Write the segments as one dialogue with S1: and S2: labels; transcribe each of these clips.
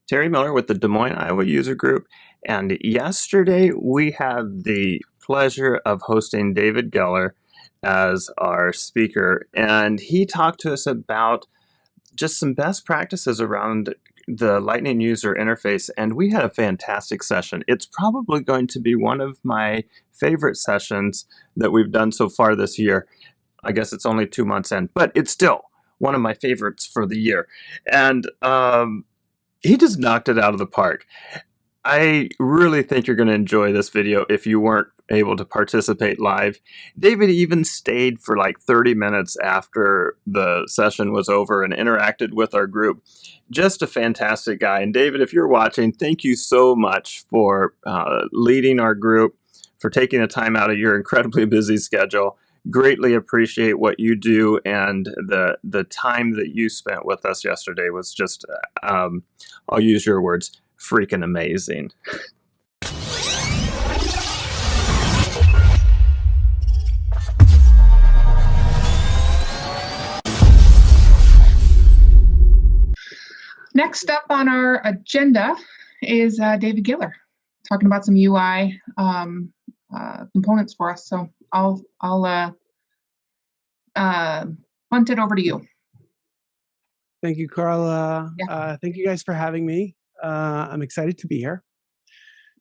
S1: Terry Miller with the Des Moines, Iowa User Group. And yesterday we had the pleasure of hosting David Giller as our speaker. And he talked to us about just some best practices around the Lightning User Interface. And we had a fantastic session. It's probably going to be one of my favorite sessions that we've done so far this year. I guess it's only 2 months in, but it's still one of my favorites for the year. And he just knocked it out of the park. I really think you're going to enjoy this video if you weren't able to participate live. David even stayed for like 30 minutes after the session was over and interacted with our group. Just a fantastic guy. And David, if you're watching, thank you so much for leading our group, for taking the time out of your incredibly busy schedule. Greatly appreciate what you do, and the time that you spent with us yesterday was just, I'll use your words, freaking amazing.
S2: Next up on our agenda is David Giller talking about some UI components for us. So I'll punt it over to you.
S3: Thank you, Carla. Yeah. Thank you guys for having me. I'm excited to be here.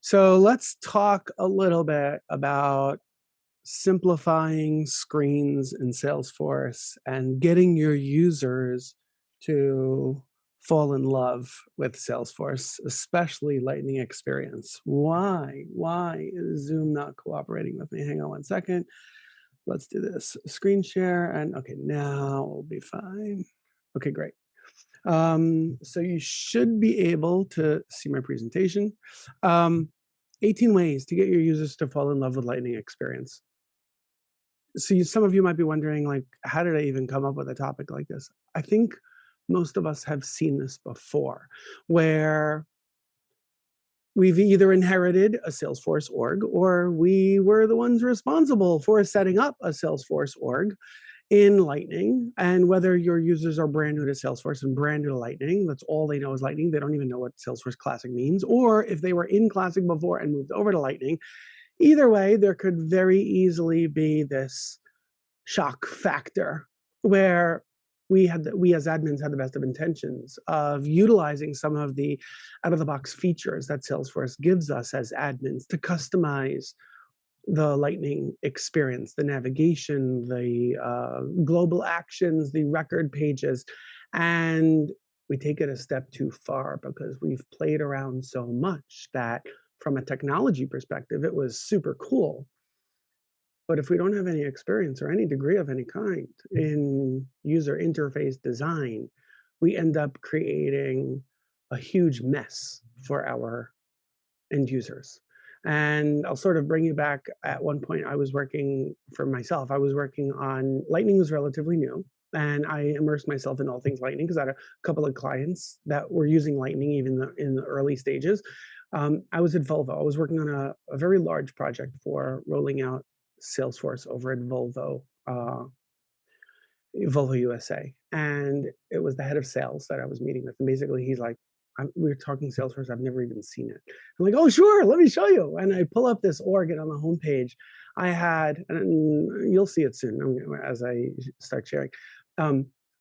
S3: So let's talk a little bit about simplifying screens in Salesforce and getting your users to fall in love with Salesforce, especially Lightning Experience. Why is Zoom not cooperating with me? Hang on one second. Let's do this. Screen share, and okay, now we'll be fine. Okay, great. So you should be able to see my presentation. 18 ways to get your users to fall in love with Lightning Experience. So some of you might be wondering, like, how did I even come up with a topic like this? I think most of us have seen this before, where we've either inherited a Salesforce org or we were the ones responsible for setting up a Salesforce org in Lightning. And whether your users are brand new to Salesforce and brand new to Lightning, that's all they know is Lightning. They don't even know what Salesforce Classic means. Or if they were in Classic before and moved over to Lightning, either way, there could very easily be this shock factor where we as admins had the best of intentions of utilizing some of the out-of-the-box features that Salesforce gives us as admins to customize the Lightning experience, the navigation, the global actions, the record pages, and we take it a step too far because we've played around so much that from a technology perspective, it was super cool. But if we don't have any experience or any degree of any kind in user interface design, we end up creating a huge mess for our end users. And I'll sort of bring you back. At one point, I was working for myself. I was working on Lightning was relatively new, and I immersed myself in all things Lightning because I had a couple of clients that were using Lightning even in the early stages. I was at Volvo. I was working on a very large project for rolling out Salesforce over at Volvo USA. And it was the head of sales that I was meeting with. And basically he's like, we were talking Salesforce, I've never even seen it. I'm like, oh, sure, let me show you. And I pull up this org, and on the homepage, I had, and you'll see it soon as I start sharing,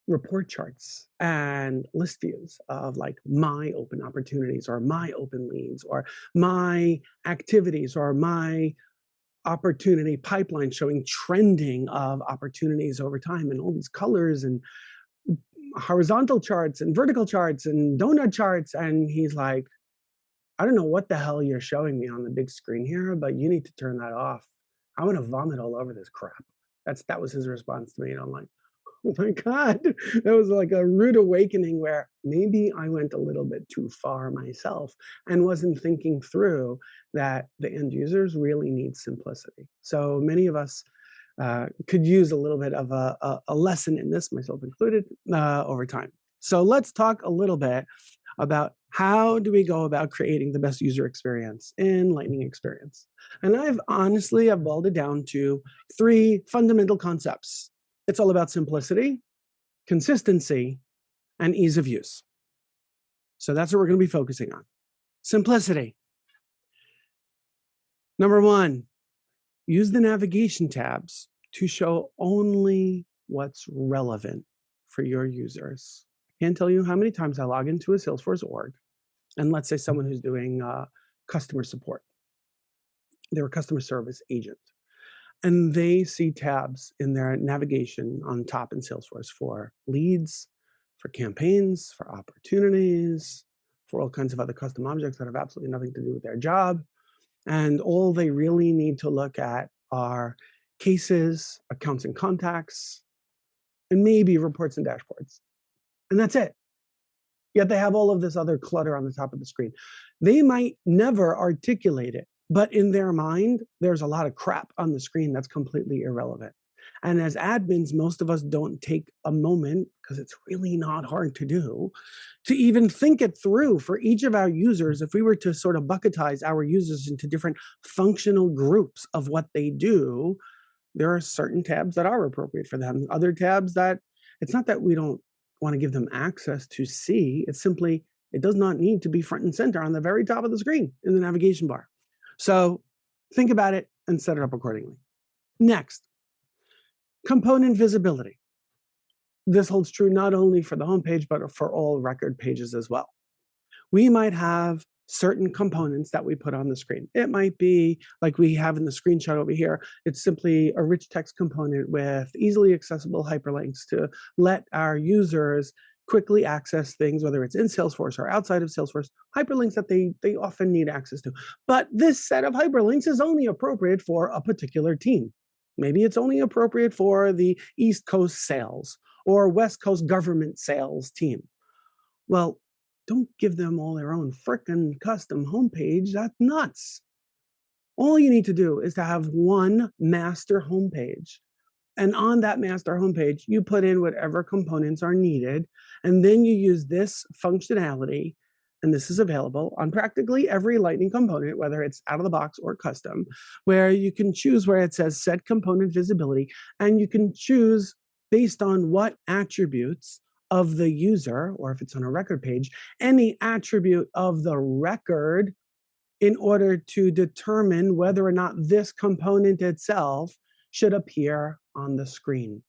S3: report charts and list views of like my open opportunities or my open leads or my activities or my opportunity pipeline showing trending of opportunities over time and all these colors and horizontal charts and vertical charts and donut charts. And he's like, I don't know what the hell you're showing me on the big screen here, but you need to turn that off. I'm going to vomit all over this crap. That was his response to me. And I'm like, oh my God, that was like a rude awakening where maybe I went a little bit too far myself and wasn't thinking through that the end users really need simplicity. So many of us could use a little bit of a lesson in this, myself included, over time. So let's talk a little bit about how do we go about creating the best user experience in Lightning Experience. And I've boiled it down to 3 fundamental concepts. It's all about simplicity, consistency, and ease of use. So that's what we're going to be focusing on. Simplicity. Number one, use the navigation tabs to show only what's relevant for your users. I can't tell you how many times I log into a Salesforce org, and let's say someone who's doing customer support. They're a customer service agent, and they see tabs in their navigation on top in Salesforce for leads, for campaigns, for opportunities, for all kinds of other custom objects that have absolutely nothing to do with their job. And all they really need to look at are cases, accounts and contacts, and maybe reports and dashboards. And that's it. Yet they have all of this other clutter on the top of the screen. They might never articulate it, but in their mind, there's a lot of crap on the screen that's completely irrelevant. And as admins, most of us don't take a moment, because it's really not hard to do, to even think it through for each of our users. If we were to sort of bucketize our users into different functional groups of what they do, there are certain tabs that are appropriate for them. Other tabs that it's not that we don't want to give them access to see, it's simply it does not need to be front and center on the very top of the screen in the navigation bar. So think about it and set it up accordingly. Next, component visibility. This holds true not only for the homepage, but for all record pages as well. We might have certain components that we put on the screen. It might be like we have in the screenshot over here. It's simply a rich text component with easily accessible hyperlinks to let our users quickly access things, whether it's in Salesforce or outside of Salesforce, hyperlinks that they often need access to. But this set of hyperlinks is only appropriate for a particular team. Maybe it's only appropriate for the East Coast sales or West Coast government sales team. Well, don't give them all their own frickin' custom homepage. That's nuts. All you need to do is to have one master homepage. And on that master homepage, you put in whatever components are needed. And then you use this functionality. And this is available on practically every Lightning component, whether it's out of the box or custom, where you can choose where it says set component visibility. And you can choose based on what attributes of the user, or if it's on a record page, any attribute of the record in order to determine whether or not this component itself should appear on the screen.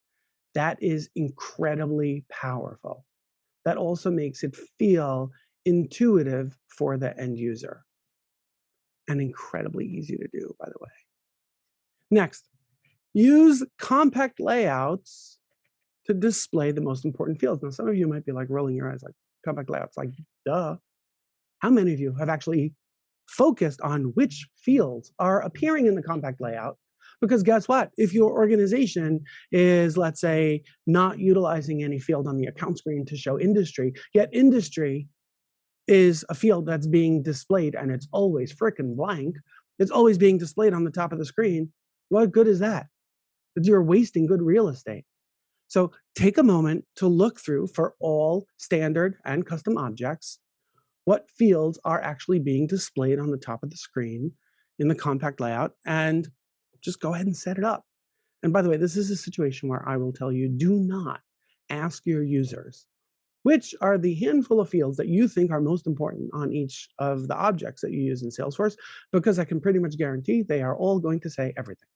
S3: That is incredibly powerful. That also makes it feel intuitive for the end user and incredibly easy to do, by the way. Next, use compact layouts to display the most important fields. Now, some of you might be like rolling your eyes like compact layouts, like, duh. How many of you have actually focused on which fields are appearing in the compact layout? Because guess what? If your organization is, let's say, not utilizing any field on the account screen to show industry, yet industry is a field that's being displayed and it's always frickin' blank, it's always being displayed on the top of the screen, what good is that? You're wasting good real estate. So take a moment to look through for all standard and custom objects, what fields are actually being displayed on the top of the screen in the compact layout, and just go ahead and set it up. And by the way, this is a situation where I will tell you, do not ask your users which are the handful of fields that you think are most important on each of the objects that you use in Salesforce, because I can pretty much guarantee they are all going to say everything.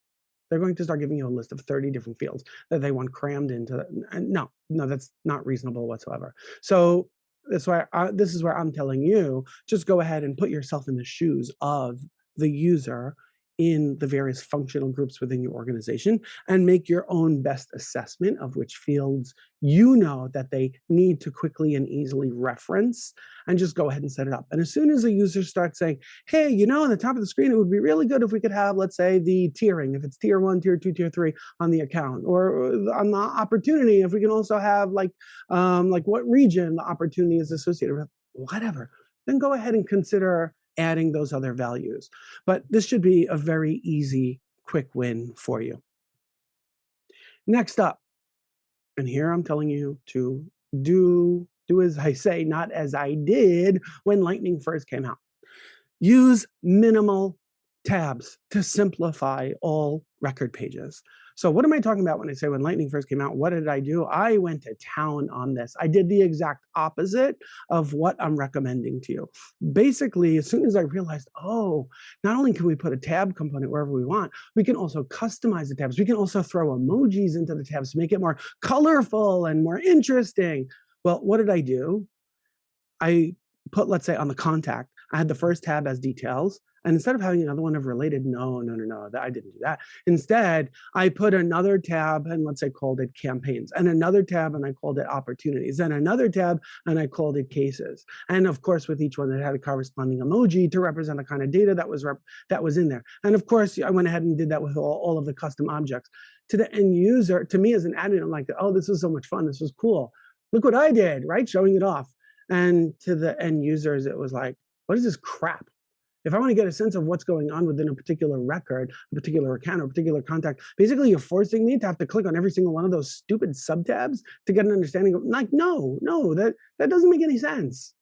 S3: They're going to start giving you a list of 30 different fields that they want crammed into. And no, that's not reasonable whatsoever. So that's why this is where I'm telling you, just go ahead and put yourself in the shoes of the user in the various functional groups within your organization and make your own best assessment of which fields you know that they need to quickly and easily reference, and just go ahead and set it up. And as soon as a user starts saying, hey, you know, on the top of the screen, it would be really good if we could have, let's say, the tiering, if it's tier 1, tier 2, tier 3 on the account, or on the opportunity, if we can also have like what region the opportunity is associated with, whatever, then go ahead and consider adding those other values. But this should be a very easy, quick win for you. Next up, and here I'm telling you to do as I say, not as I did when Lightning first came out. Use minimal tabs to simplify all record pages. So what am I talking about when I say when Lightning first came out, what did I do? I went to town on this. I did the exact opposite of what I'm recommending to you. Basically, as soon as I realized, oh, not only can we put a tab component wherever we want, we can also customize the tabs. We can also throw emojis into the tabs to make it more colorful and more interesting. Well, what did I do? I put, let's say, on the contact, I had the first tab as details. And instead of having another one of related, no, I didn't do that. Instead, I put another tab and let's say called it campaigns, and another tab and I called it opportunities, and another tab and I called it cases. And of course, with each one, it had a corresponding emoji to represent the kind of data that was in there. And of course, I went ahead and did that with all of the custom objects. To the end user, to me as an admin, I'm like, oh, this is so much fun. This was cool. Look what I did, right? Showing it off. And to the end users, it was like, what is this crap? If I want to get a sense of what's going on within a particular record, a particular account, or a particular contact, basically you're forcing me to have to click on every single one of those stupid subtabs to get an understanding of, like, no, that doesn't make any sense.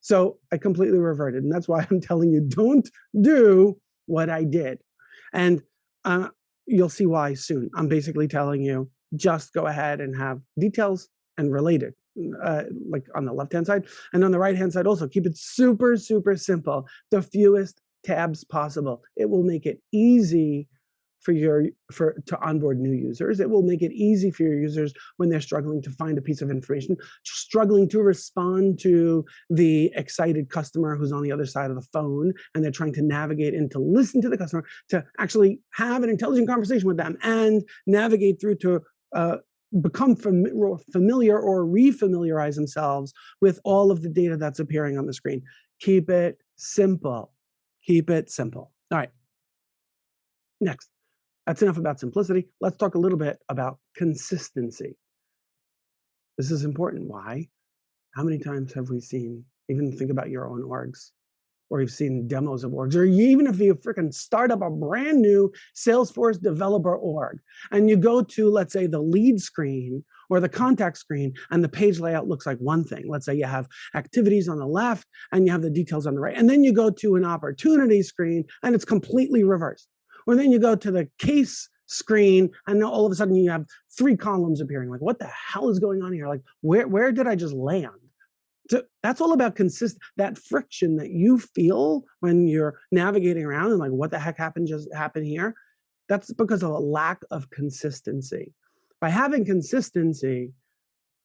S3: So I completely reverted. And that's why I'm telling you, don't do what I did. And you'll see why soon. I'm basically telling you, just go ahead and have details and related. Like on the left-hand side, and on the right-hand side also, keep it super, super simple. The fewest tabs possible. It will make it easy to onboard new users. It will make it easy for your users when they're struggling to find a piece of information, struggling to respond to the excited customer who's on the other side of the phone, and they're trying to navigate and to listen to the customer, to actually have an intelligent conversation with them and navigate through to become familiar or refamiliarize themselves with all of the data that's appearing on the screen. Keep it simple. Keep it simple. All right. Next. That's enough about simplicity. Let's talk a little bit about consistency. This is important. Why? How many times have we seen, even think about your own orgs, or you've seen demos of orgs, or even if you freaking start up a brand new Salesforce developer org, and you go to, let's say, the lead screen or the contact screen, and the page layout looks like one thing. Let's say you have activities on the left, and you have the details on the right. And then you go to an opportunity screen, and it's completely reversed. Or then you go to the case screen, and now all of a sudden you have 3 columns appearing. Like, what the hell is going on here? Like, where did I just land? So that's all about that friction that you feel when you're navigating around and like, what the heck happened here? That's because of a lack of consistency. By having consistency,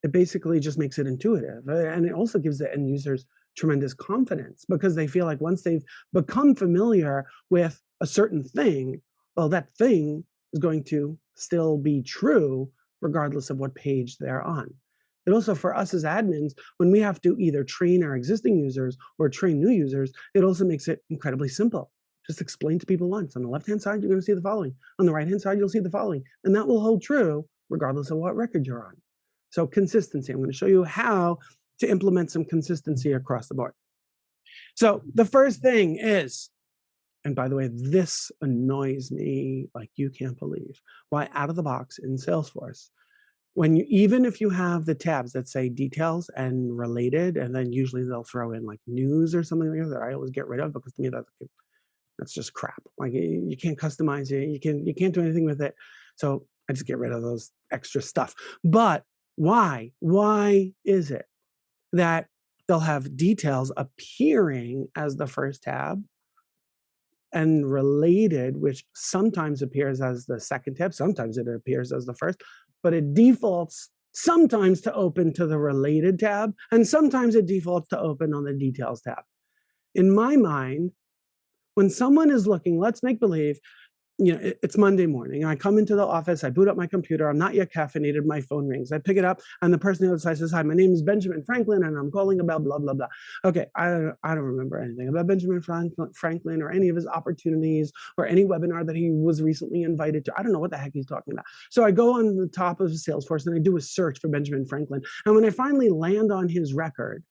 S3: it basically just makes it intuitive. And it also gives the end users tremendous confidence because they feel like once they've become familiar with a certain thing, well, that thing is going to still be true regardless of what page they're on. And also for us as admins, when we have to either train our existing users or train new users, it also makes it incredibly simple. Just explain to people once. On the left-hand side, you're going to see the following. On the right-hand side, you'll see the following. And that will hold true regardless of what record you're on. So consistency. I'm going to show you how to implement some consistency across the board. So the first thing is, and by the way, this annoys me like you can't believe, why out of the box in Salesforce, even if you have the tabs that say details and related, and then usually they'll throw in like news or something like that I always get rid of because to me that's just crap. Like you can't customize it, you can't do anything with it. So I just get rid of those extra stuff. But why? Why is it that they'll have details appearing as the first tab and related, which sometimes appears as the second tab, sometimes it appears as the first, but it defaults sometimes to open to the related tab, and sometimes it defaults to open on the details tab. In my mind, when someone is looking, let's make believe, it's Monday morning. I come into the office, I boot up my computer, I'm not yet caffeinated, my phone rings. I pick it up, and the person on the other side says, hi, my name is Benjamin Franklin, and I'm calling about blah, blah, blah. Okay, I don't remember anything about Benjamin Franklin or any of his opportunities or any webinar that he was recently invited to. I don't know what the heck he's talking about. So I go on the top of Salesforce, and I do a search for Benjamin Franklin. And when I finally land on his record,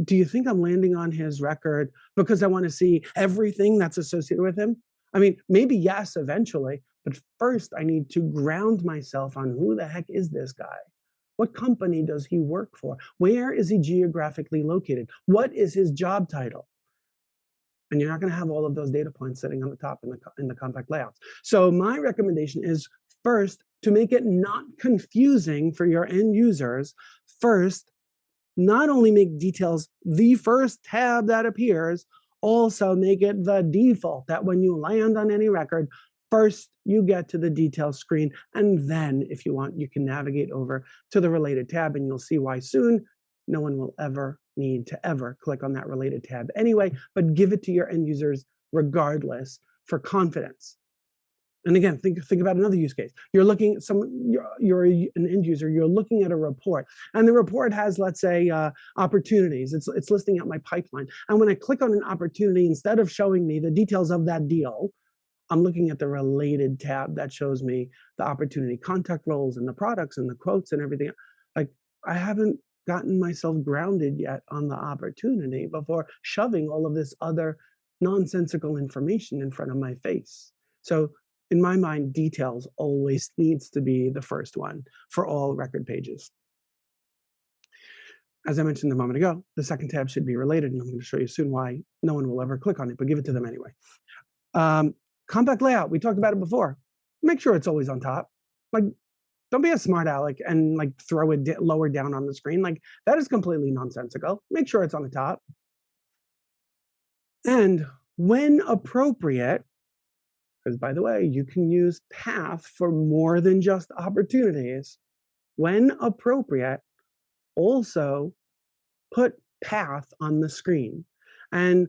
S3: do you think I'm landing on his record because I want to see everything that's associated with him? I mean, maybe yes, eventually, but first I need to ground myself on who the heck is this guy? What company does he work for? Where is he geographically located? What is his job title? And you're not going to have all of those data points sitting on the top in the compact layouts. So my recommendation is First, to make it not confusing for your end users, first, not only make details the first tab that appears, also make it the default that when you land on any record, first you get to the details screen, and then if you want, you can navigate over to the related tab, and you'll see why soon. No one will ever need to ever click on that related tab anyway, but give it to your end users regardless for confidence. And again, think about another use case. You're looking at you're an end user, you're looking at a report, and the report has, let's say, opportunities. It's listing out my pipeline. And when I click on an opportunity, instead of showing me the details of that deal, I'm looking at the related tab that shows me the opportunity contact roles and the products and the quotes and everything. Like, I haven't gotten myself grounded yet on the opportunity before shoving all of this other nonsensical information in front of my face. So in my mind, details always needs to be the first one for all record pages. As I mentioned a moment ago, the second tab should be related, and I'm going to show you soon why no one will ever click on it, but give it to them anyway. Compact layout, we talked about it before. Make sure it's always on top. Like, don't be a smart aleck and like throw it lower down on the screen. Like, that is completely nonsensical. Make sure it's on the top. And when appropriate, because by the way, you can use path for more than just opportunities. When appropriate, also put path on the screen. And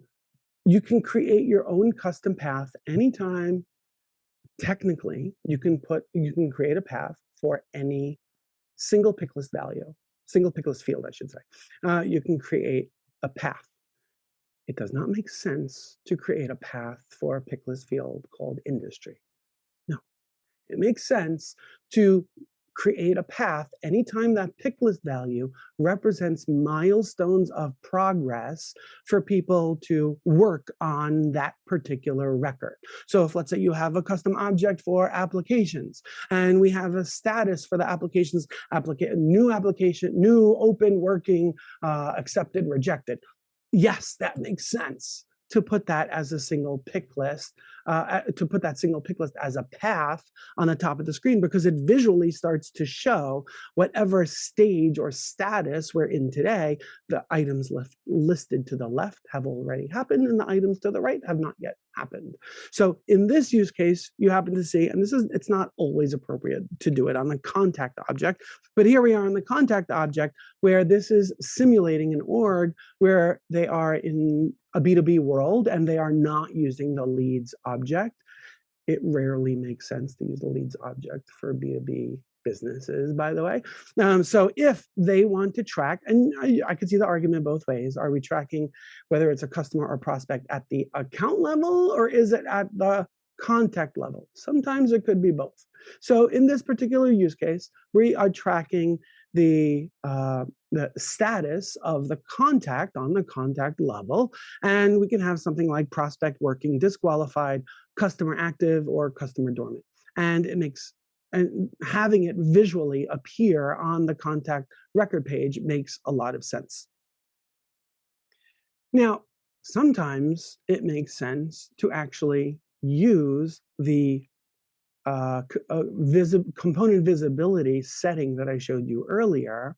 S3: you can create your own custom path anytime. Technically, you can create a path for any single pick list value, single pick list field, I should say. You can create a path. It does not make sense to create a path for a pick list field called industry. No, it makes sense to create a path anytime that pick list value represents milestones of progress for people to work on that particular record. So if, let's say, you have a custom object for applications, and we have a status for the applications, new application, new, open, working, accepted, rejected. Yes, that makes sense to put that as a single pick list, to put that single pick list as a path on the top of the screen, because it visually starts to show whatever stage or status we're in today. The items listed to the left have already happened, and the items to the right have not yet happened. So in this use case, you happen to see, and it's not always appropriate to do it on the contact object, but here we are on the contact object, where this is simulating an org where they are in a B2B world and they are not using the leads object. It rarely makes sense to use the leads object for B2B businesses, by the way. So if they want to track, and I could see the argument both ways, are we tracking whether it's a customer or prospect at the account level, or is it at the contact level? Sometimes it could be both. So in this particular use case, we are tracking the status of the contact on the contact level, and we can have something like prospect working, disqualified, customer active, or customer dormant. And having it visually appear on the contact record page makes a lot of sense. Now, sometimes it makes sense to actually use the component visibility setting that I showed you earlier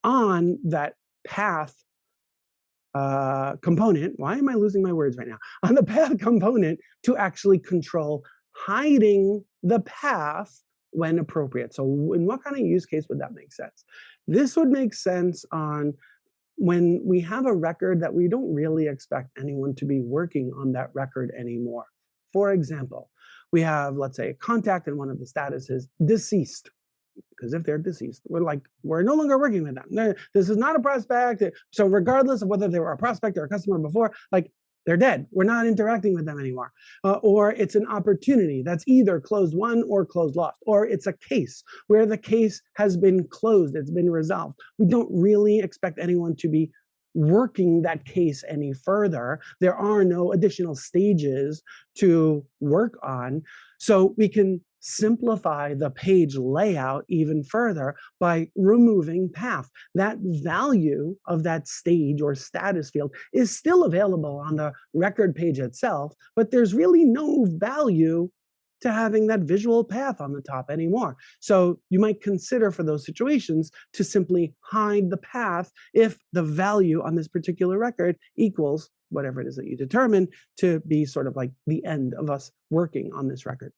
S3: on that path component. Why am I losing my words right now? On the path component to actually control hiding the path when appropriate. So in what kind of use case would that make sense? This would make sense on when we have a record that we don't really expect anyone to be working on that record anymore. For example, we have, let's say, a contact and one of the statuses deceased. Because if they're deceased, we're no longer working with them. This is not a prospect. So regardless of whether they were a prospect or a customer before, they're dead. We're not interacting with them anymore. Or it's an opportunity that's either closed won or closed lost. Or it's a case where the case has been closed, it's been resolved. We don't really expect anyone to be working that case any further. There are no additional stages to work on. So we can simplify the page layout even further by removing path. That value of that stage or status field is still available on the record page itself, but there's really no value to having that visual path on the top anymore. So you might consider for those situations to simply hide the path if the value on this particular record equals whatever it is that you determine to be sort of like the end of us working on this record.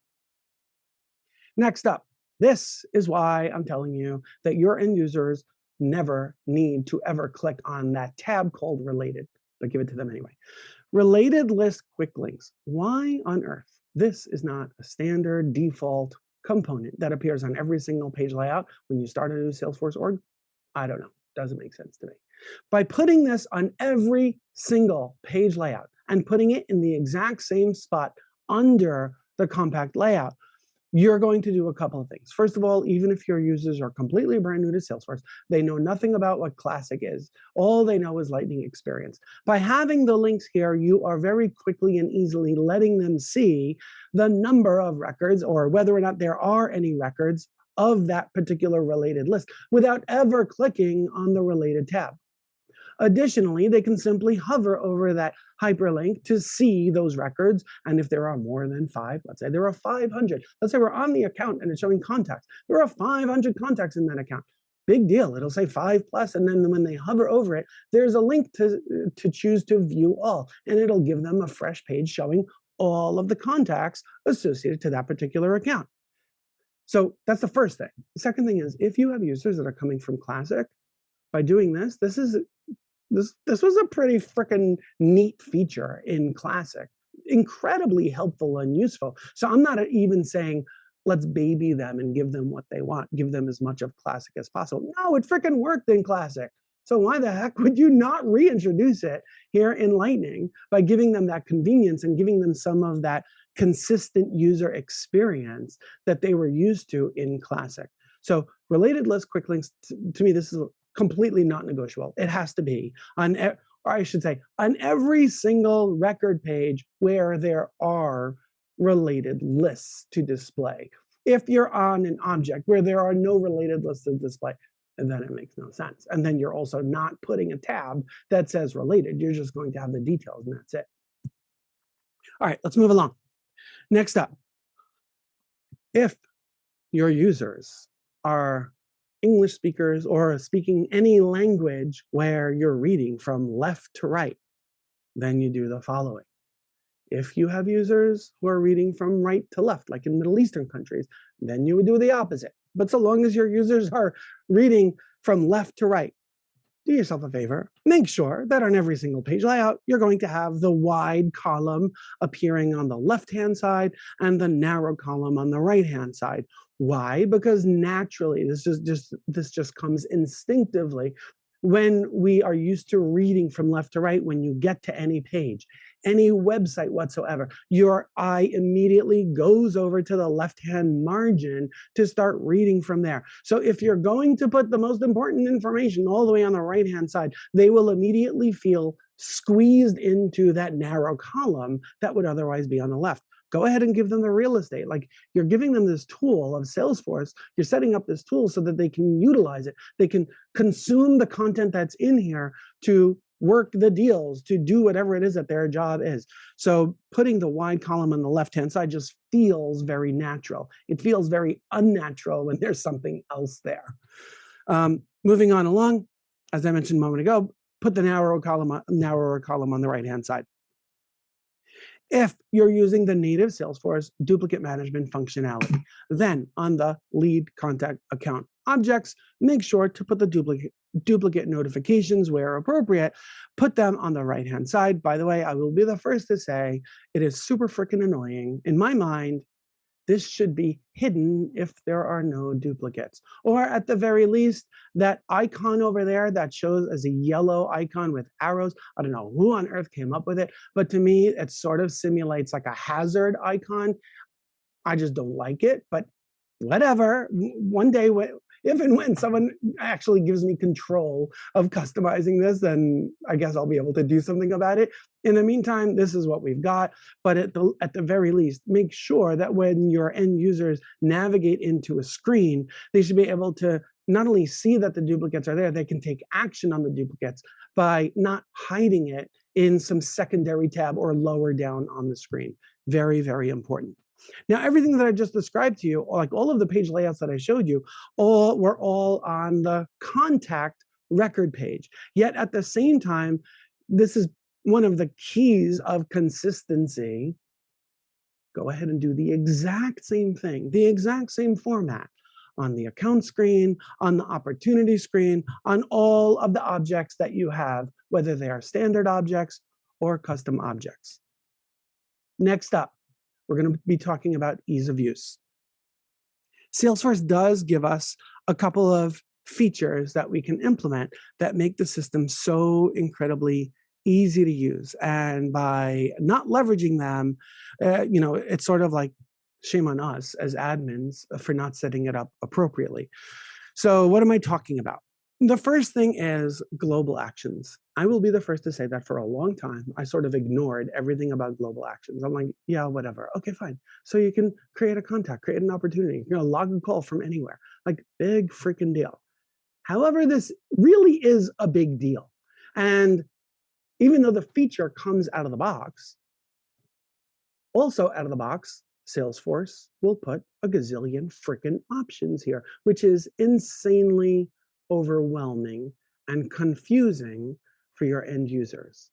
S3: Next up, this is why I'm telling you that your end users never need to ever click on that tab called related, but give it to them anyway. Related list quick links. Why on earth? This is not a standard default component that appears on every single page layout when you start a new Salesforce org. I don't know. Doesn't make sense to me. By putting this on every single page layout and putting it in the exact same spot under the compact layout, you're going to do a couple of things. First of all, even if your users are completely brand new to Salesforce, they know nothing about what Classic is. All they know is Lightning Experience. By having the links here, you are very quickly and easily letting them see the number of records or whether or not there are any records of that particular related list without ever clicking on the related tab. Additionally, they can simply hover over that hyperlink to see those records. And if there are more than 5, let's say there are 500. Let's say we're on the account and it's showing contacts. There are 500 contacts in that account. Big deal. It'll say 5+. And then when they hover over it, there's a link to choose to view all. And it'll give them a fresh page showing all of the contacts associated to that particular account. So that's the first thing. The second thing is if you have users that are coming from Classic, by doing this, this was a pretty freaking neat feature in Classic. Incredibly helpful and useful. So I'm not even saying, let's baby them and give them what they want, give them as much of Classic as possible. No, it freaking worked in Classic. So why the heck would you not reintroduce it here in Lightning by giving them that convenience and giving them some of that consistent user experience that they were used to in Classic? So related list quick links, to me, this is completely not negotiable. It has to be on, or I should say, on every single record page where there are related lists to display. If you're on an object where there are no related lists to display, and then it makes no sense. And then you're also not putting a tab that says related. You're just going to have the details and that's it. All right, let's move along. Next up, if your users are English speakers or speaking any language where you're reading from left to right, then you do the following. If you have users who are reading from right to left, like in Middle Eastern countries, then you would do the opposite. But so long as your users are reading from left to right, do yourself a favor, make sure that on every single page layout, you're going to have the wide column appearing on the left-hand side and the narrow column on the right-hand side. Why? Because naturally, this just comes instinctively when we are used to reading from left to right. When you get to any page, any website whatsoever, your eye immediately goes over to the left-hand margin to start reading from there. So if you're going to put the most important information all the way on the right-hand side, they will immediately feel squeezed into that narrow column that would otherwise be on the left. Go ahead and give them the real estate. Like, you're giving them this tool of Salesforce. You're setting up this tool so that they can utilize it. They can consume the content that's in here to work the deals, to do whatever it is that their job is. So putting the wide column on the left-hand side just feels very natural. It feels very unnatural when there's something else there. Moving on along, as I mentioned a moment ago, put the narrower column on the right-hand side. If you're using the native Salesforce duplicate management functionality, then on the lead contact account objects, make sure to put the duplicate notifications where appropriate, put them on the right-hand side. By the way, I will be the first to say it is super freaking annoying. In my mind, this should be hidden if there are no duplicates. Or at the very least, that icon over there that shows as a yellow icon with arrows, I don't know who on earth came up with it, but to me, it sort of simulates like a hazard icon. I just don't like it, but whatever. One day, if and when someone actually gives me control of customizing this, then I guess I'll be able to do something about it. In the meantime, this is what we've got. But at the very least, make sure that when your end users navigate into a screen, they should be able to not only see that the duplicates are there, they can take action on the duplicates by not hiding it in some secondary tab or lower down on the screen. Very, very important. Now, everything that I just described to you, like all of the page layouts that I showed you, were all on the contact record page. Yet at the same time, this is one of the keys of consistency. Go ahead and do the exact same thing, the exact same format on the account screen, on the opportunity screen, on all of the objects that you have, whether they are standard objects or custom objects. Next up, we're going to be talking about ease of use. Salesforce does give us a couple of features that we can implement that make the system so incredibly easy to use. And by not leveraging them, it's sort of like shame on us as admins for not setting it up appropriately. So what am I talking about? The first thing is global actions. I will be the first to say that for a long time, I sort of ignored everything about global actions. I'm like, yeah, whatever. Okay, fine. So you can create a contact, create an opportunity, log a call from anywhere. Like, big freaking deal. However, this really is a big deal. And even though the feature comes out of the box, also out of the box, Salesforce will put a gazillion freaking options here, which is insanely overwhelming and confusing for your end users.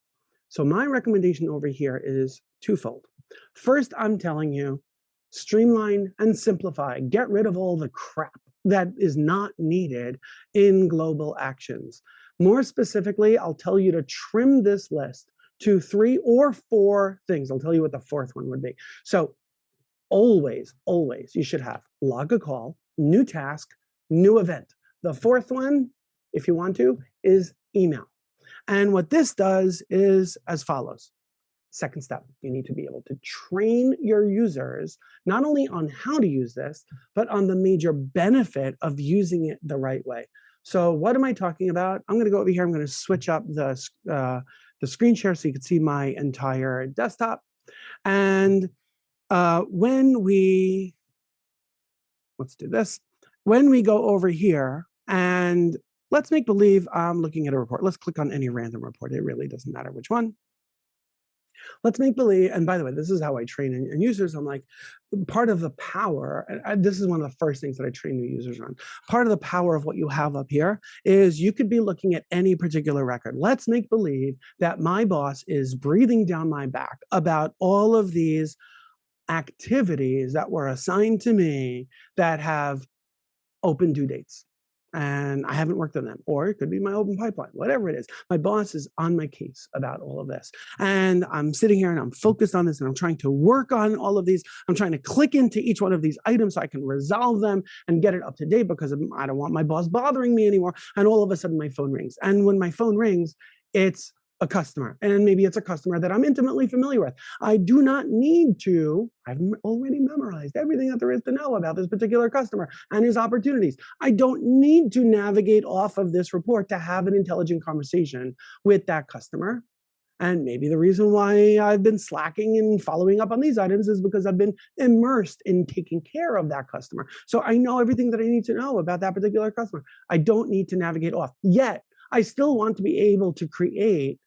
S3: So my recommendation over here is twofold. First, I'm telling you, streamline and simplify. Get rid of all the crap that is not needed in global actions. More specifically, I'll tell you to trim this list to 3 or 4 things. I'll tell you what the 4th one would be. So always, you should have log a call, new task, new event. The 4th one, if you want to, is email. And what this does is as follows. Second step, you need to be able to train your users not only on how to use this, but on the major benefit of using it the right way. So what am I talking about? I'm going to go over here. I'm going to switch up the screen share so you can see my entire desktop. And let's do this. When we go over here and let's make believe I'm looking at a report. Let's click on any random report. It really doesn't matter which one. Let's make believe, and by the way, this is how I train new users. I'm like, part of the power, and this is one of the first things that I train new users on. Part of the power of what you have up here is you could be looking at any particular record. Let's make believe that my boss is breathing down my back about all of these activities that were assigned to me that have open due dates. And I haven't worked on them, or it could be my open pipeline, whatever it is. My boss is on my case about all of this. And I'm sitting here and I'm focused on this and I'm trying to work on all of these. I'm trying to click into each one of these items so I can resolve them and get it up to date because I don't want my boss bothering me anymore. And all of a sudden my phone rings. And when my phone rings, it's a customer, and maybe it's a customer that I'm intimately familiar with. I do not need to, I've already memorized everything that there is to know about this particular customer and his opportunities. I don't need to navigate off of this report to have an intelligent conversation with that customer. And maybe the reason why I've been slacking and following up on these items is because I've been immersed in taking care of that customer. So I know everything that I need to know about that particular customer. I don't need to navigate off. Yet, I still want to be able to create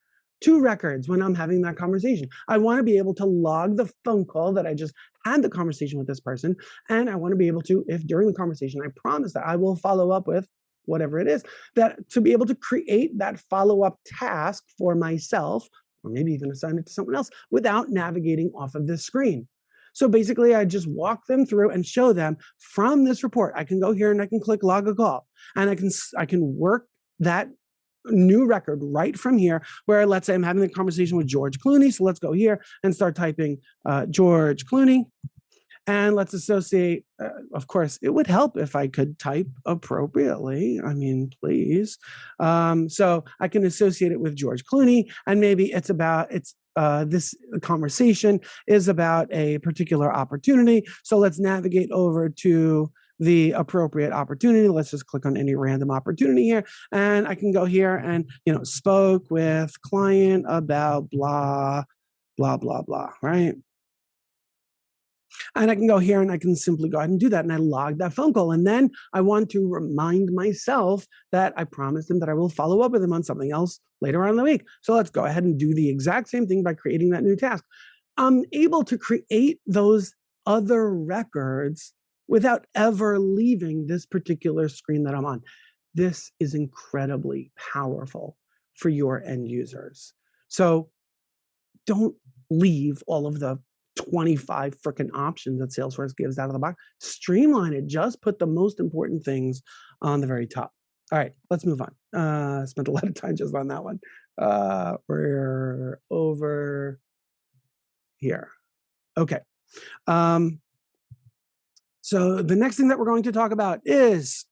S3: 2 records when I'm having that conversation. I want to be able to log the phone call that I just had the conversation with this person. And I want to be able to, if during the conversation, I promise that I will follow up with whatever it is, that to be able to create that follow-up task for myself, or maybe even assign it to someone else without navigating off of this screen. So basically, I just walk them through and show them from this report. I can go here and I can click log a call, and I can work that new record right from here, where let's say I'm having a conversation with George Clooney. So let's go here and start typing George Clooney. And let's associate, of course, it would help if I could type appropriately. I mean, please. So I can associate it with George Clooney, and maybe this conversation is about a particular opportunity. So let's navigate over to the appropriate opportunity. Let's just click on any random opportunity here. And I can go here and, spoke with client about blah, blah, blah, blah, right? And I can go here and I can simply go ahead and do that. And I log that phone call. And then I want to remind myself that I promised him that I will follow up with him on something else later on in the week. So let's go ahead and do the exact same thing by creating that new task. I'm able to create those other records without ever leaving this particular screen that I'm on. This is incredibly powerful for your end users. So don't leave all of the 25 freaking options that Salesforce gives out of the box. Streamline it. Just put the most important things on the very top. All right, let's move on. Spent a lot of time just on that one. We're over here. Okay. So the next thing that we're going to talk about is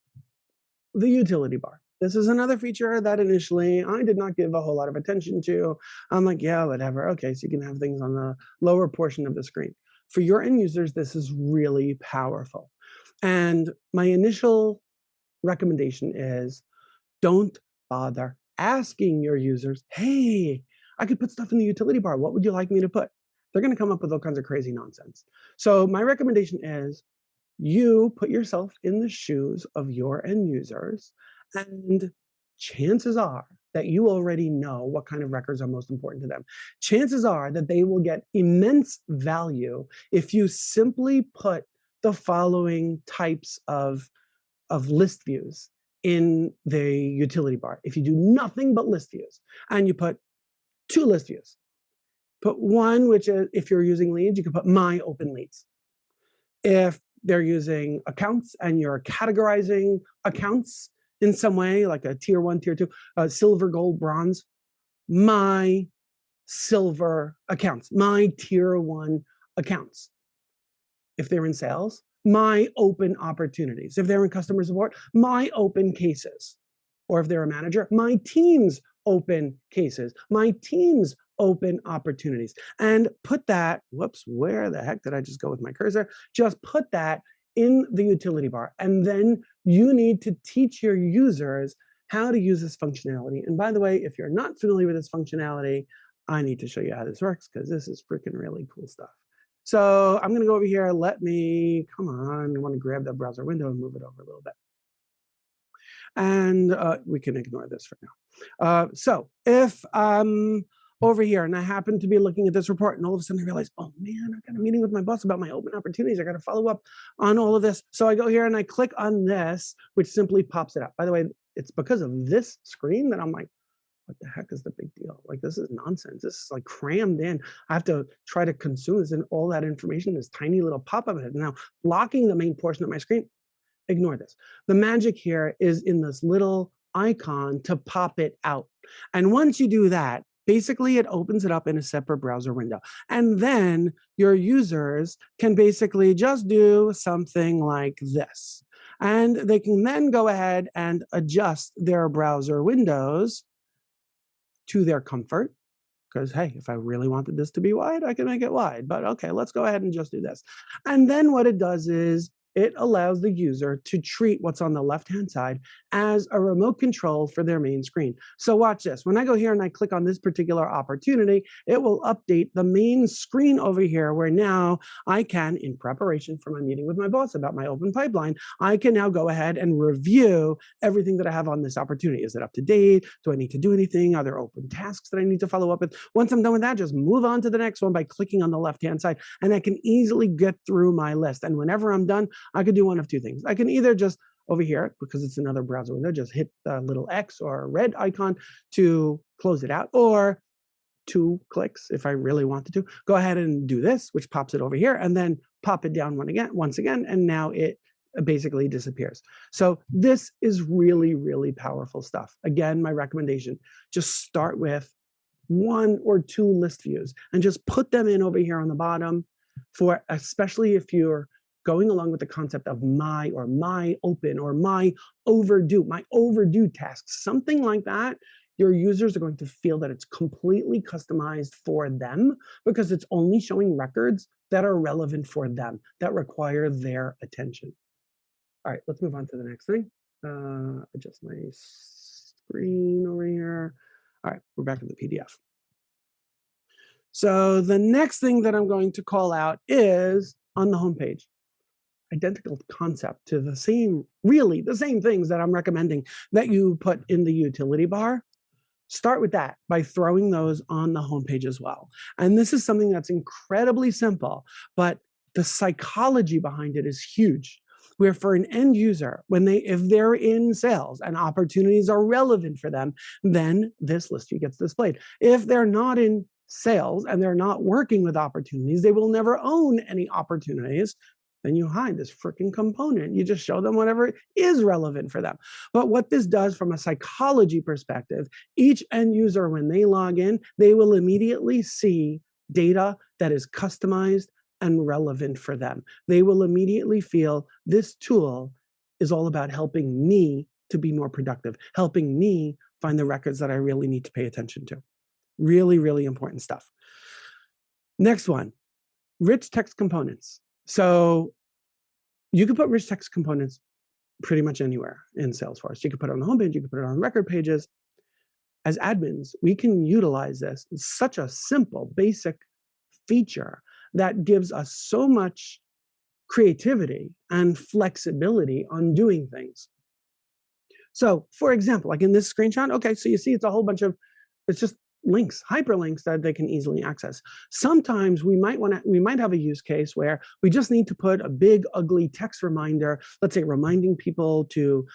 S3: the utility bar. This is another feature that initially I did not give a whole lot of attention to. I'm like, yeah, whatever. Okay, so you can have things on the lower portion of the screen. For your end users, this is really powerful. And my initial recommendation is don't bother asking your users, hey, I could put stuff in the utility bar. What would you like me to put? They're going to come up with all kinds of crazy nonsense. So my recommendation is you put yourself in the shoes of your end users, and chances are that you already know what kind of records are most important to them. Chances are that they will get immense value if you simply put the following types of list views in the utility bar. If you do nothing but list views and you put 2 list views, put one, which is, if you're using leads, you can put my open leads. If they're using accounts and you're categorizing accounts in some way, like a tier 1, tier 2, silver, gold, bronze, my silver accounts, my tier 1 accounts. If they're in sales, my open opportunities. If they're in customer support, my open cases. Or if they're a manager, my team's open cases, my team's open opportunities. And put that, whoops, where the heck did I just go with my cursor? Just put that in the utility bar. And then you need to teach your users how to use this functionality. And by the way, if you're not familiar with this functionality, I need to show you how this works because this is freaking really cool stuff. So I'm going to go over here. Come on. I want to grab that browser window and move it over a little bit. And we can ignore this for now. So if I'm over here and I happen to be looking at this report and all of a sudden I realize, oh man, I got a meeting with my boss about my open opportunities. I got to follow up on all of this. So I go here and I click on this, which simply pops it up. By the way, it's because of this screen that I'm like, what the heck is the big deal? Like, this is nonsense. This is like crammed in. I have to try to consume this and all that information, this tiny little pop-up head. Now, blocking the main portion of my screen, ignore this. The magic here is in this little icon to pop it out. And once you do that, basically it opens it up in a separate browser window. And then your users can basically just do something like this. And they can then go ahead and adjust their browser windows to their comfort, because hey, if I really wanted this to be wide, I can make it wide, but okay, let's go ahead and just do this. And then what it does is it allows the user to treat what's on the left-hand side as a remote control for their main screen. So watch this. When I go here and I click on this particular opportunity, it will update the main screen over here where now I can, in preparation for my meeting with my boss about my open pipeline, I can now go ahead and review everything that I have on this opportunity. Is it up to date? Do I need to do anything? Are there open tasks that I need to follow up with? Once I'm done with that, just move on to the next one by clicking on the left-hand side, and I can easily get through my list. And whenever I'm done, I could do one of 2 things. I can either just over here, because it's another browser window, just hit the little X or red icon to close it out, or 2 clicks if I really wanted to. Go ahead and do this, which pops it over here, and then pop it down once again, and now it basically disappears. So this is really, really powerful stuff. Again, my recommendation, just start with 1 or 2 list views and just put them in over here on the bottom, for especially if you're going along with the concept of my open or my overdue tasks, something like that. Your users are going to feel that it's completely customized for them because it's only showing records that are relevant for them, that require their attention. All right, let's move on to the next thing. Adjust my screen over here. All right, we're back in the PDF. So the next thing that I'm going to call out is on the homepage. Identical concept to the same things that I'm recommending that you put in the utility bar. Start with that by throwing those on the homepage as well. And this is something that's incredibly simple, but the psychology behind it is huge. Where for an end user, if they're in sales and opportunities are relevant for them, then this list view gets displayed. If they're not in sales and they're not working with opportunities, they will never own any opportunities. Then you hide this freaking component. You just show them whatever is relevant for them. But what this does from a psychology perspective, each end user, when they log in, they will immediately see data that is customized and relevant for them. They will immediately feel this tool is all about helping me to be more productive, helping me find the records that I really need to pay attention to. Really, really important stuff. Next one, rich text components. So you can put rich text components pretty much anywhere in Salesforce. You can put it on the homepage, you can put it on record pages. As admins, we can utilize this. It's such a simple, basic feature that gives us so much creativity and flexibility on doing things. So, for example, like in this screenshot, okay, so you see it's a whole bunch of, it's just links, hyperlinks that they can easily access. Sometimes we might have a use case where we just need to put a big, ugly text reminder, let's say reminding people to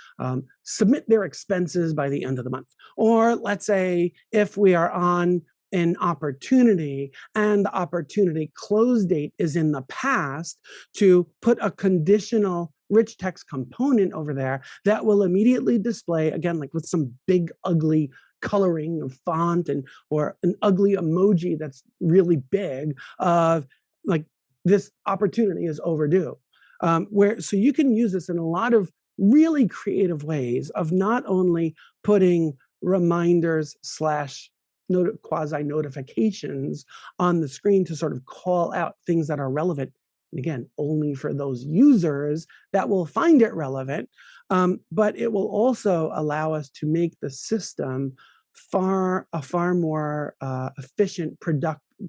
S3: submit their expenses by the end of the month. Or let's say if we are on an opportunity and the opportunity close date is in the past, to put a conditional rich text component over there that will immediately display, again, like with some big, ugly coloring of font or an ugly emoji that's really big of like this opportunity is overdue. So you can use this in a lot of really creative ways of not only putting reminders / quasi notifications on the screen to sort of call out things that are relevant. And again, only for those users that will find it relevant, but it will also allow us to make the system a far more efficient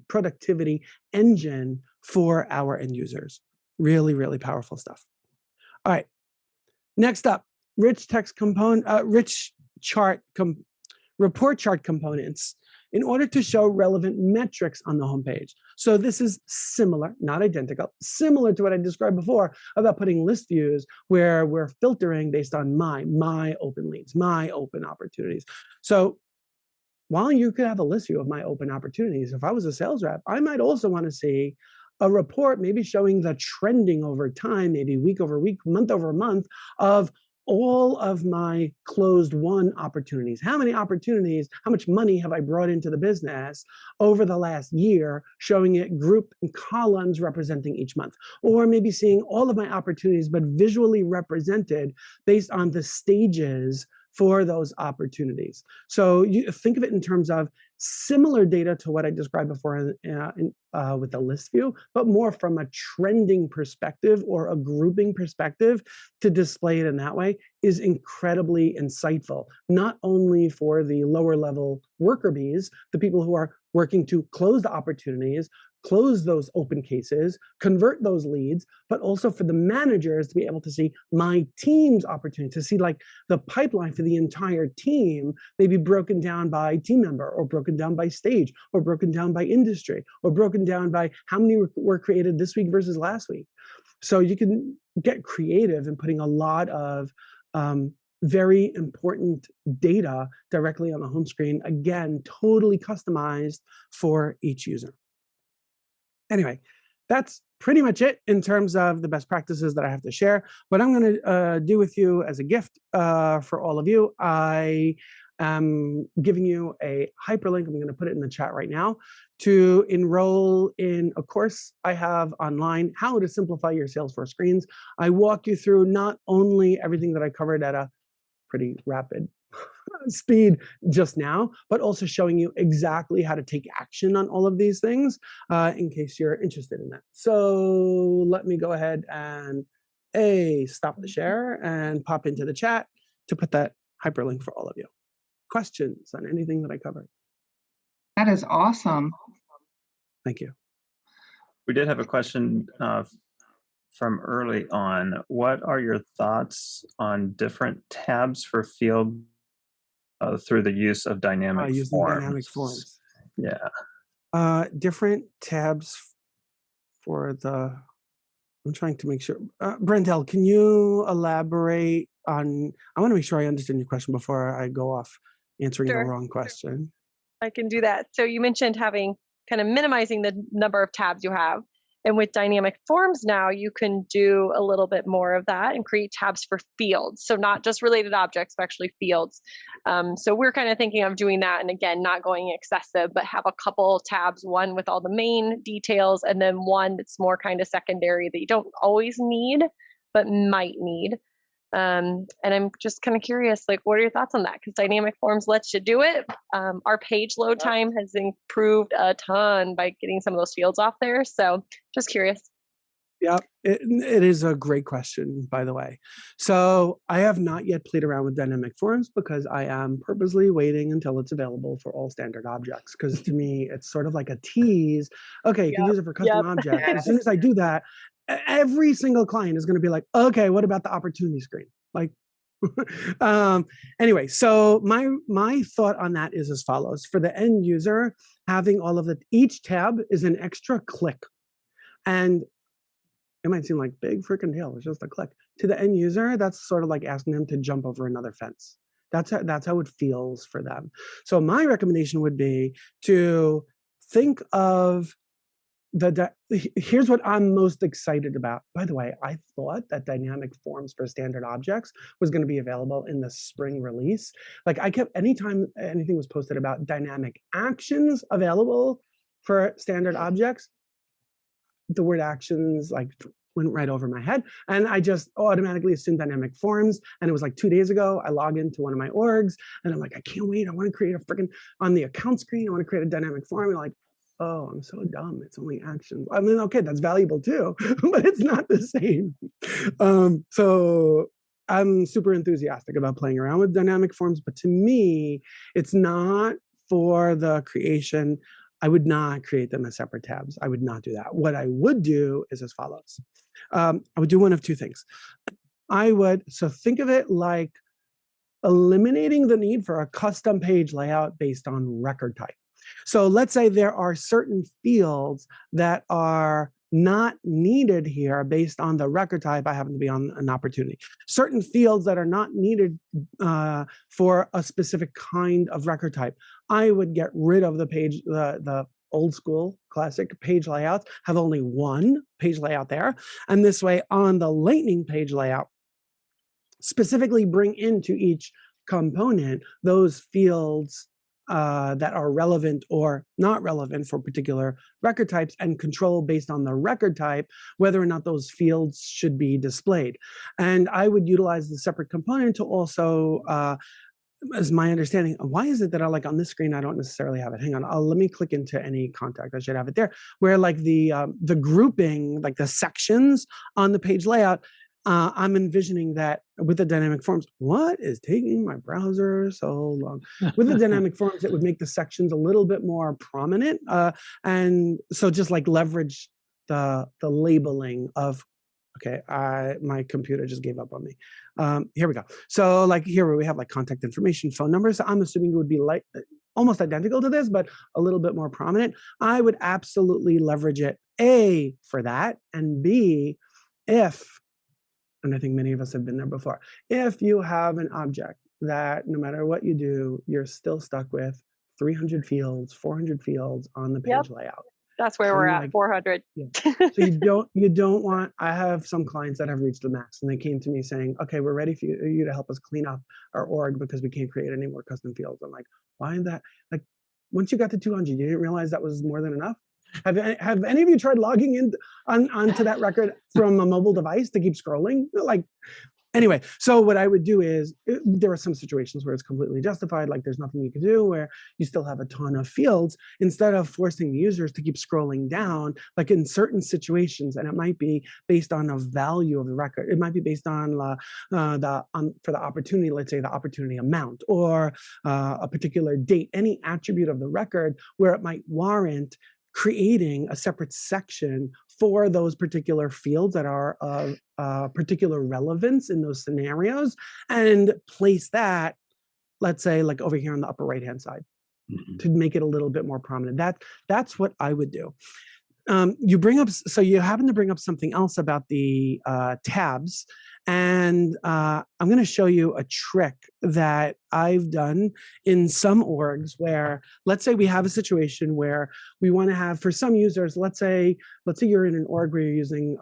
S3: productivity engine for our end users. Really, really powerful stuff. All right, next up, rich text component, report chart components in order to show relevant metrics on the homepage. So this is similar, not identical, similar to what I described before about putting list views where we're filtering based on my open leads, my open opportunities. So while you could have a list view of my open opportunities, if I was a sales rep, I might also want to see a report maybe showing the trending over time, maybe week over week, month over month, of all of my closed won opportunities. How many opportunities, how much money have I brought into the business over the last year, showing it grouped in columns representing each month. Or maybe seeing all of my opportunities, but visually represented based on the stages for those opportunities. So you think of it in terms of similar data to what I described before with the list view, but more from a trending perspective or a grouping perspective. To display it in that way is incredibly insightful, not only for the lower level worker bees, the people who are working to close the opportunities, close those open cases, convert those leads, but also for the managers to be able to see my team's opportunity, to see like the pipeline for the entire team, maybe broken down by team member, or broken down by stage, or broken down by industry, or broken down by how many were created this week versus last week. So you can get creative in putting a lot of very important data directly on the home screen, again, totally customized for each user. Anyway, that's pretty much it in terms of the best practices that I have to share. What I'm going to do with you as a gift for all of you, I am giving you a hyperlink. I'm going to put it in the chat right now to enroll in a course I have online, How to Simplify Your Salesforce Screens. I walk you through not only everything that I covered at a pretty rapid speed just now, but also showing you exactly how to take action on all of these things in case you're interested in that. So let me go ahead and stop the share and pop into the chat to put that hyperlink for all of you. Questions on anything that I covered?
S2: That is awesome.
S3: Thank you.
S1: We did have a question from early on. What are your thoughts on different tabs for field through the use of dynamic forms?
S3: Using dynamic forms.
S1: Yeah.
S3: Different tabs for the I'm trying to make sure. Brentel, can you elaborate on, I want to make sure I understand your question before I go off answering the wrong question.
S4: I can do that. So you mentioned having kind of minimizing the number of tabs you have. And with dynamic forms now, you can do a little bit more of that and create tabs for fields. So not just related objects, but actually fields. So we're kind of thinking of doing that. And again, not going excessive, but have a couple tabs, one with all the main details, and then one that's more kind of secondary that you don't always need, but might need. And I'm just kind of curious, like, what are your thoughts on that? Because dynamic forms lets you do it. Our page load time has improved a ton by getting some of those fields off there. So just curious.
S3: Yeah, it is a great question, by the way. So I have not yet played around with dynamic forms because I am purposely waiting until it's available for all standard objects. Because to me, it's sort of like a tease. Okay, you can use it for custom objects. As soon as I do that, every single client is going to be like, okay, what about the opportunity screen? Like, anyway, so my thought on that is as follows. For the end user, having all of each tab is an extra click. And it might seem like big freaking deal. It's just a click. To the end user, that's sort of like asking them to jump over another fence. That's how it feels for them. So my recommendation would be to think of here's what I'm most excited about. By the way, I thought that dynamic forms for standard objects was going to be available in the spring release. Like anytime anything was posted about dynamic actions available for standard objects, the word actions like went right over my head. And I just automatically assumed dynamic forms. And it was like 2 days ago, I log into one of my orgs and I'm like, I can't wait. I want to create a freaking, on the account screen, I want to create a dynamic form. And like, oh, I'm so dumb. It's only actions. I mean, okay, that's valuable too, but it's not the same. So I'm super enthusiastic about playing around with dynamic forms, but to me, it's not for the creation. I would not create them as separate tabs. I would not do that. What I would do is as follows. I would do one of two things. So think of it like eliminating the need for a custom page layout based on record type. So let's say there are certain fields that are not needed here based on the record type. I happen to be on an opportunity. Certain fields that are not needed for a specific kind of record type. I would get rid of the page, the old school classic page layouts, have only one page layout there. And this way on the Lightning page layout, specifically bring into each component those fields that are relevant or not relevant for particular record types and control based on the record type whether or not those fields should be displayed. And I would utilize the separate component to also, as my understanding, why is it that I like on this screen, I don't necessarily have it. Hang on, let me click into any contact. I should have it there, where like the grouping, like the sections on the page layout, I'm envisioning that with the dynamic forms. What is taking my browser so long? With the dynamic forms, it would make the sections a little bit more prominent. And so just like leverage the labeling of, okay, my computer just gave up on me. Here we go. So like here where we have like contact information, phone numbers, I'm assuming it would be like almost identical to this, but a little bit more prominent. I would absolutely leverage it, A, for that, and B, if, and I think many of us have been there before, if you have an object that no matter what you do, you're still stuck with 300 fields, 400 fields on the page layout.
S4: That's where we're at, 400.
S3: Yeah. So you don't want, I have some clients that have reached the max and they came to me saying, okay, we're ready for you to help us clean up our org because we can't create any more custom fields. I'm like, why is that? Like, once you got to 200, you didn't realize that was more than enough? Have any of you tried logging in onto that record from a mobile device to keep scrolling? Like, anyway, so what I would do is, there are some situations where it's completely justified, like there's nothing you can do, where you still have a ton of fields, instead of forcing the users to keep scrolling down, like in certain situations, and it might be based on a value of the record. It might be based on for the opportunity, let's say the opportunity amount, or a particular date, any attribute of the record where it might warrant creating a separate section for those particular fields that are of particular relevance in those scenarios, and place that, let's say, like over here on the upper right-hand side, to make it a little bit more prominent. That's what I would do. you bring up, so you happen to bring up something else about the tabs. And I'm going to show you a trick that I've done in some orgs where, let's say we have a situation where we want to have, for some users, let's say you're in an org where you're using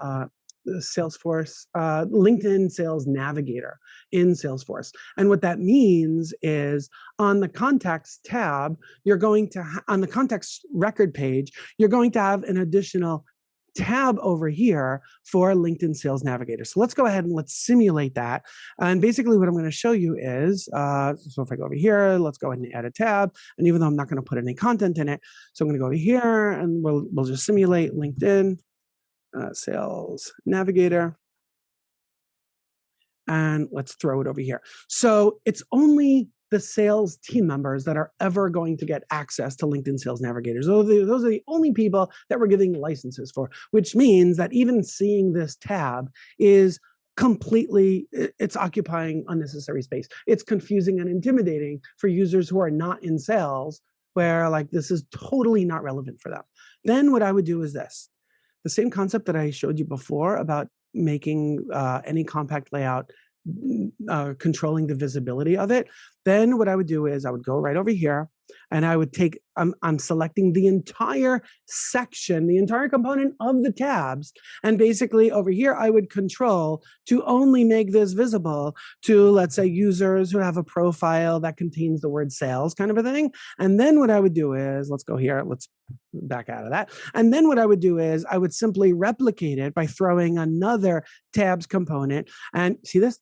S3: Salesforce, LinkedIn Sales Navigator in Salesforce. And what that means is on the contacts tab, you're going to, on the contacts record page, you're going to have an additional tab over here for LinkedIn Sales Navigator. So let's go ahead and let's simulate that. And basically what I'm going to show you is, so if I go over here, let's go ahead and add a tab. And even though I'm not going to put any content in it, so I'm going to go over here and we'll just simulate LinkedIn Sales Navigator. And let's throw it over here. So it's only the sales team members that are ever going to get access to LinkedIn Sales Navigators. Those are the only people that we're giving licenses for, which means that even seeing this tab is completely, it's occupying unnecessary space. It's confusing and intimidating for users who are not in sales, where like this is totally not relevant for them. Then what I would do is this. The same concept that I showed you before about making any compact layout, controlling the visibility of it. Then what I would do is I would go right over here and I would take, I'm selecting the entire section, the entire component of the tabs. And basically over here, I would control to only make this visible to, let's say, users who have a profile that contains the word sales kind of a thing. And then what I would do is, let's go here, let's back out of that. And then what I would do is I would simply replicate it by throwing another tabs component. And see this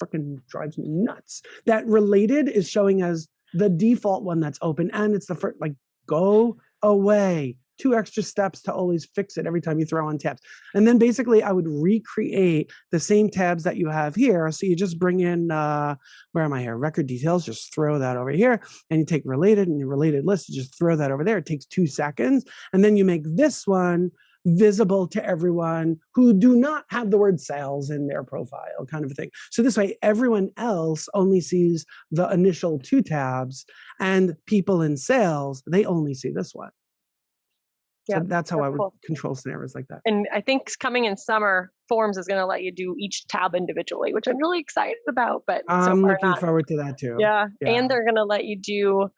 S3: freaking drives me nuts. That related is showing as the default one that's open, and it's the first, like, go away. 2 extra steps to always fix it every time you throw on tabs. And then basically I would recreate the same tabs that you have here. So you just bring in, where am I here? Record details, just throw that over here. And you take related and your related list, you just throw that over there. It takes 2 seconds. And then you make this one visible to everyone who do not have the word sales in their profile, kind of a thing. So this way, everyone else only sees the initial 2 tabs, and people in sales, they only see this one. So
S4: Yeah,
S3: that's how I would
S4: cool.
S3: control scenarios like that.
S4: And I think coming in summer, Forms is going to let you do each tab individually, which I'm really excited about. But
S3: I'm
S4: so far
S3: looking
S4: not.
S3: forward to that too.
S4: Yeah. And they're going to let you do,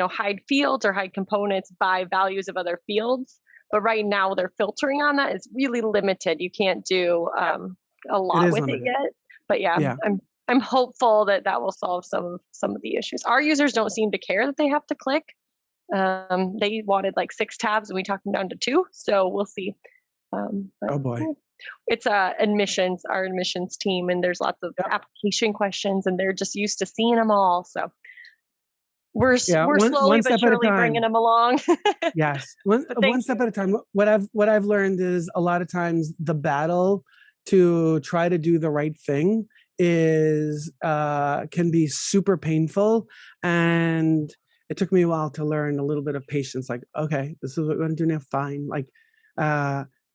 S4: hide fields or hide components by values of other fields. But right now, their filtering on that is really limited. You can't do a lot with it yet. But yeah. I'm hopeful that will solve some of the issues. Our users don't seem to care that they have to click. They wanted like 6 tabs and we talked them down to 2. So we'll see.
S3: Oh boy.
S4: It's our admissions team, and there's lots of application questions, and they're just used to seeing them all. So we're slowly but surely bringing them along.
S3: Yes, one step at a time. What I've learned is a lot of times the battle to try to do the right thing is can be super painful, and it took me a while to learn a little bit of patience. Like, okay, this is what we're going to do now. Fine. Like,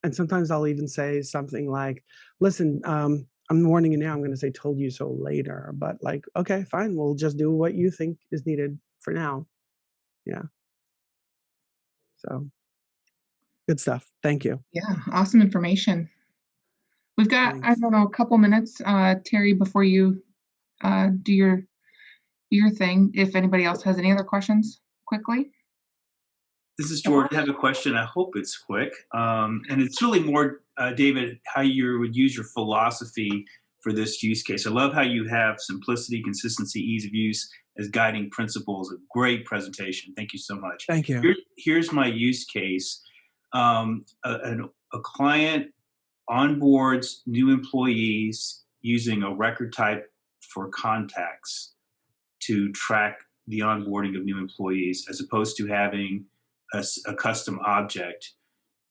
S3: and sometimes I'll even say something like, listen, I'm warning you now, I'm going to say told you so later, but like, okay, fine. We'll just do what you think is needed for now. Yeah. So good stuff. Thank you.
S2: Yeah. Awesome information. We've got, Thanks. I don't know, a couple minutes, Terry, before you do your thing. If anybody else has any other questions quickly.
S5: This is George. I have a question. I hope it's quick. And it's really more, David, how you would use your philosophy for this use case. I love how you have simplicity, consistency, ease of use as guiding principles. A great presentation. Thank you so much.
S3: Thank you.
S5: Here's my use case. A client onboards new employees using a record type for contacts to track the onboarding of new employees, as opposed to having a custom object.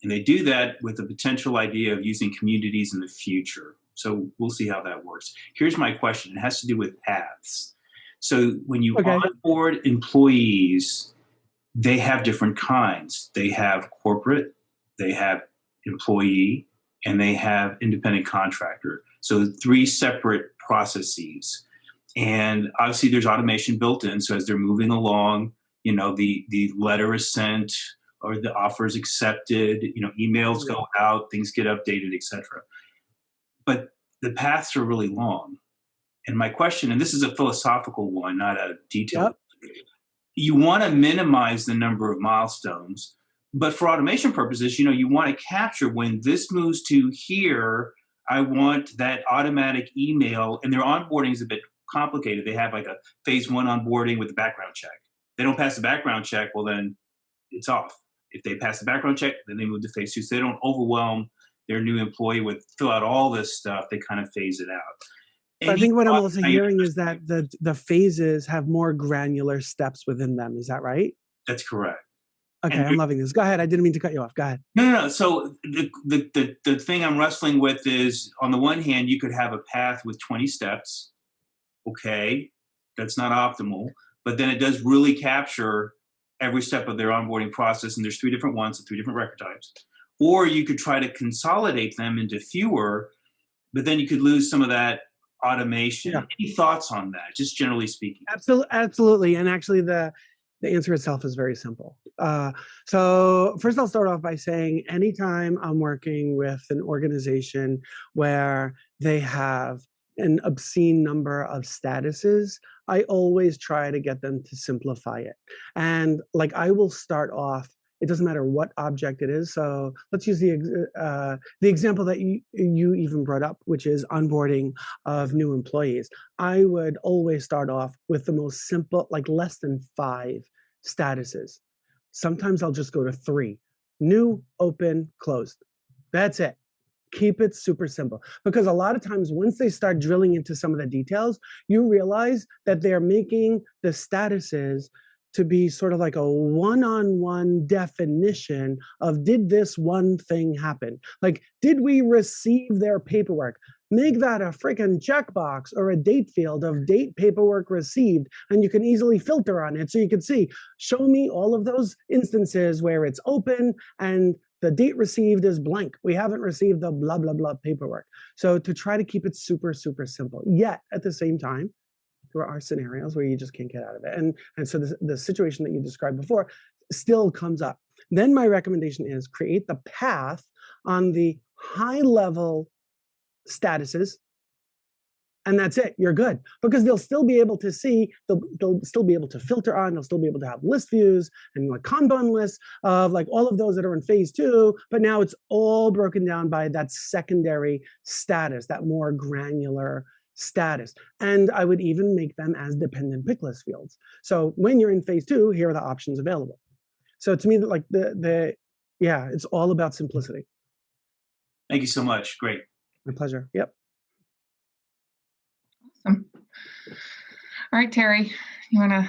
S5: And they do that with the potential idea of using communities in the future. So we'll see how that works. Here's my question. It has to do with paths. So when you onboard employees, they have different kinds. They have corporate, they have employee, and they have independent contractor. So 3 separate processes. And obviously there's automation built in. So as they're moving along, the letter is sent, or the offer is accepted, emails go out, things get updated, etc. But the paths are really long. And my question, and this is a philosophical one, not a detailed, you want to minimize the number of milestones, but for automation purposes, you want to capture when this moves to here, I want that automatic email, and their onboarding is a bit complicated. They have like a phase 1 onboarding with the background check. They don't pass the background check, well then it's off. If they pass the background check, then they move to phase 2. So they don't overwhelm their new employee with fill out all this stuff. They kind of phase it out.
S3: I think what I'm also hearing is that the phases have more granular steps within them. Is that right?
S5: That's correct.
S3: Okay, I'm loving this. Go ahead. I didn't mean to cut you off. Go ahead.
S5: No. So the thing I'm wrestling with is, on the one hand, you could have a path with 20 steps. Okay, that's not optimal. But then it does really capture every step of their onboarding process, and there's 3 different ones and 3 different record types. Or you could try to consolidate them into fewer, but then you could lose some of that automation. Yeah. Any thoughts on that, just generally speaking?
S3: Absolutely. And actually, the answer itself is very simple. So first, I'll start off by saying anytime I'm working with an organization where they have an obscene number of statuses, I always try to get them to simplify it. And like, I will start off, it doesn't matter what object it is. So let's use the example that you even brought up, which is onboarding of new employees. I would always start off with the most simple, like less than 5 statuses. Sometimes I'll just go to 3: new, open, closed. That's it. Keep it super simple, because a lot of times once they start drilling into some of the details, you realize that they're making the statuses to be sort of like a one-on-one definition of, did this one thing happen? Like, did we receive their paperwork? Make that a freaking checkbox or a date field of date paperwork received, and you can easily filter on it. So you can see, show me all of those instances where it's open and the date received is blank. We haven't received the blah, blah, blah paperwork. So to try to keep it super, super simple, yet at the same time, there are scenarios where you just can't get out of it. And so the situation that you described before still comes up. Then my recommendation is create the path on the high level statuses, and that's it. You're good, because they'll still be able to see, they'll still be able to filter on, they'll still be able to have list views and like Kanban lists of like all of those that are in phase 2, but now it's all broken down by that secondary status, that more granular status. And I would even make them as dependent pick list fields. So when you're in phase 2, here are the options available. So to me, like yeah, it's all about simplicity.
S5: Thank you so much. Great.
S3: My pleasure. Yep.
S2: Awesome. All right, Terry, you want to?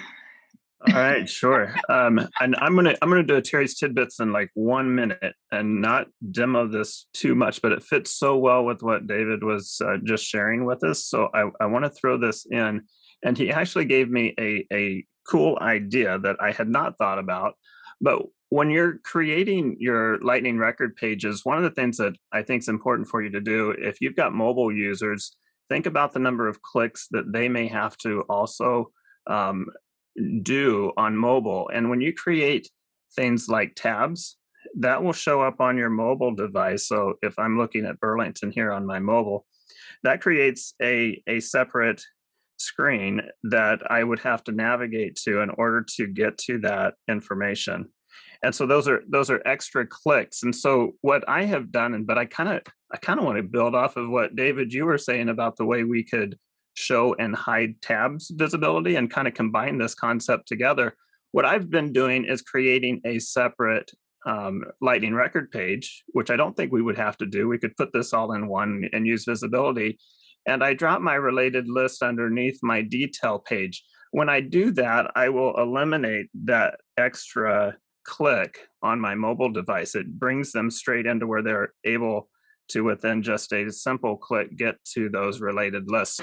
S1: All right, sure. And I'm gonna do a Terry's Tidbits in like 1 minute and not demo this too much, but it fits so well with what David was just sharing with us. So I want to throw this in, and he actually gave me a cool idea that I had not thought about. But when you're creating your Lightning record pages, one of the things that I think is important for you to do, if you've got mobile users, think about the number of clicks that they may have to also do on mobile. And when you create things like tabs, that will show up on your mobile device. So if I'm looking at Burlington here on my mobile, that creates a separate screen that I would have to navigate to in order to get to that information. And so those are extra clicks. And so what I have done, but I kind of want to build off of what David, you were saying about the way we could show and hide tabs visibility and kind of combine this concept together. What I've been doing is creating a separate Lightning record page, which I don't think we would have to do. We could put this all in one and use visibility. And I drop my related list underneath my detail page. When I do that, I will eliminate that extra click on my mobile device. It brings them straight into where they're able to, within just a simple click, get to those related lists.